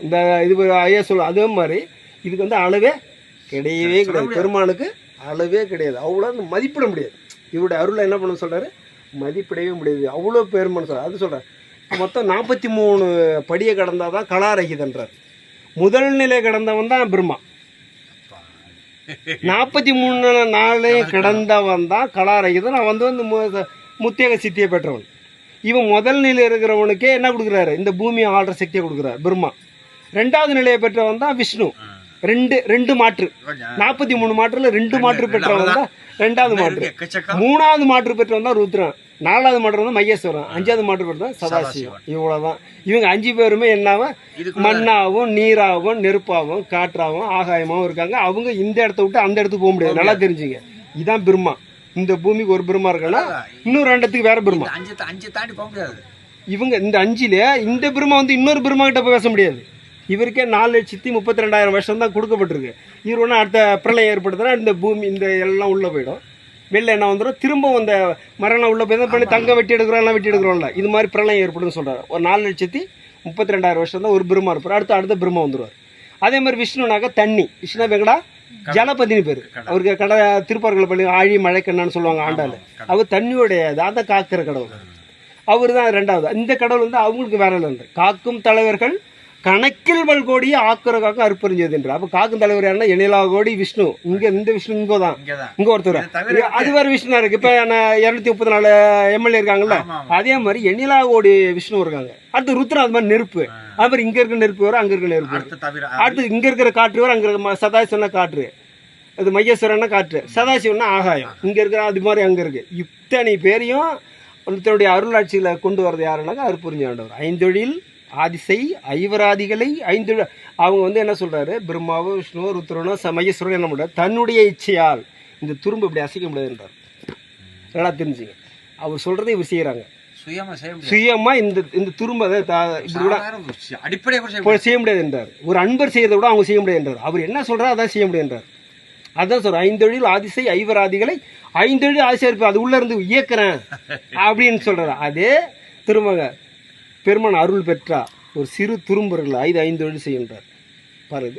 இந்த இது ஐயா சொல்ல அதே மாதிரி இதுக்கு வந்து அளவே கிடையவே கிடையாது. பெருமானுக்கு அளவே கிடையாது. அவ்வளோ மதிப்பிட முடியாது. இவருடைய அருளை என்ன பண்ண சொல்கிறாரு, மதிப்பிடவே முடியாது. அவ்வளோ பெருமான்னு சொல்கிறார். அது சொல்கிறார் மொத்தம் 43 படியை கடந்தால் தான் கலாரகிதன்றார். முதல் நிலை கடந்தவன் தான் பிரம்மா. 43 நாளையும் கடந்தவன் தான் கலாரகிதன். அவன் வந்து முத்தேக சித்தியை பெற்றவன். இவன் முதல் நிலையில் இருக்கிறவனுக்கே என்ன கொடுக்குறாரு, இந்த பூமியை ஆள்ற சக்தியை கொடுக்குறாரு பிரம்மா. 2வது நிலையை பெற்றவன் தான் விஷ்ணு. ரெண்டு மாற்று 43 மாற்றுல 2 மாற்று பெற்றவன் தான் 2வது மாற்று. 3வது மாற்று பெற்றவன் தான் ருத்ரன். 4வது மாற்று வந்து மகேஸ்வரன். 5வது மாற்று பெற்றவன் சதாசிவம். இவ்வளவுதான். இவங்க 5 பேருமே என்னவா, மண்ணாவும் நீராகவும் நெருப்பாகவும் காற்றாகவும் ஆகாயமாகவும் இருக்காங்க. அவங்க இந்த இடத்த விட்டு அந்த இடத்துக்கு போக முடியாது. நல்லா தெரிஞ்சுங்க. இதான் பிரம்மா. இந்த பூமிக்கு ஒரு பிரம்மா இருக்குன்னா இன்னொரு 2 இடத்துக்கு வேற பிரம்மா. 5 தாண்டி போக முடியாது. இவங்க இந்த 5ல இந்த பிரம்மா வந்து இன்னொரு பிரம்மா கிட்ட போய் பேச முடியாது. இவருக்கே 4,32,000 வருஷம் தான் கொடுக்கப்பட்டிருக்கு. இவர் ஒன்று அடுத்த பிரளயம் ஏற்படுத்தினா இந்த பூமி இந்த எல்லாம் உள்ளே போயிடும். வெளில என்ன வந்துடும், திரும்பவும் இந்த மரணம் உள்ளே போய் தான் பண்ணி தங்க வெட்டி எடுக்கிறோம், எல்லாம் வெட்டி எடுக்கிறோம்ல. இது மாதிரி பிரளயம் ஏற்படுதுன்னு சொல்கிறார். ஒரு 4,32,000 வருஷம் தான் ஒரு பிரம்மா இருப்பார். அடுத்த பிரம்மா வந்துடுவார். அதே மாதிரி விஷ்ணுனாக்கா தண்ணி. விஷ்ணு வெங்கடா ஜலபதினு பேர். அவருக்கு திருப்பார்களை பள்ளி ஆழி மழைக்கண்ணான்னு சொல்லுவாங்க ஆண்டாள். அவர் தண்ணியோடைய அதை காக்கிற கடவுள். அவர் தான் 2வது. இந்த கடவுள் வந்து அவங்களுக்கு வேற இல்லை. காக்கும் தலைவர்கள் கணக்கில் வல்கோடியை ஆக்குறக்காக அற்புரிஞ்சது என்று. அப்போ காக்கும் தலைவர் யாருன்னா எண்ணிலா கோடி விஷ்ணு. இந்த விஷ்ணு இங்கே தான், இங்கே ஒருத்தர். அது வேறு விஷ்ணு இருக்கு. இப்போ 234 எம்எல்ஏ இருக்காங்கல்ல, அதே மாதிரி எண்ணிலா கோடி விஷ்ணு இருக்காங்க. அடுத்து ருத்ரன் அது மாதிரி நெருப்பு. அது மாதிரி இங்கே இருக்க நெருப்பு வரும், அங்கே இருக்க நெருப்பு. அடுத்து இங்கே இருக்கிற காற்று வரும், அங்கே இருக்க சதாசிவம்னா காற்று. அது மகேஸ்வரன்னா காற்று, சதாசிவம்னா ஆகாயம். இங்கே இருக்கிற அது மாதிரி அங்கே இருக்கு. இத்தனை பேரையும் தன்னுடைய அருளாட்சியில் கொண்டு வரது யாருன்னாக்கா அற்புரிஞ்ச ஆண்டவர். 5 ஆதிசை ஐவராதிகளை 5 அவங்க வந்து என்ன சொல்றாரு, பிரம்மாவோ விஷ்ணுவோ ருத்ரனோ மகேஸ்வரனோ என்ன பண்றாரு, தன்னுடைய இச்சையால் இந்த துரும்பு இப்படி அசைக்க முடியாதுன்றார். நல்லா தெரிஞ்சுங்க. அவர் சொல்றதை இவர் செய்யறாங்க. சுயமா இந்த துரும்பை இப்படி கூட அடிப்படை செய்ய முடியாது என்றார். ஒரு அன்பர் செய்யறதை விட அவங்க செய்ய முடியாது என்றார். அவர் என்ன சொல்றாரு அதான் செய்ய முடியாது என்றார். அதான் சொல்ற 5 ஆதிசை ஐவராதிகளை 5 ஆதிசை இருப்பேன் அது உள்ள இருந்து இயக்குறேன் அப்படின்னு சொல்றாரு. அதே திருமங்க பெருமான் அருள் பெற்றா ஒரு சிறு துரும்புகளை 5 செய்கின்றார் பாருங்க.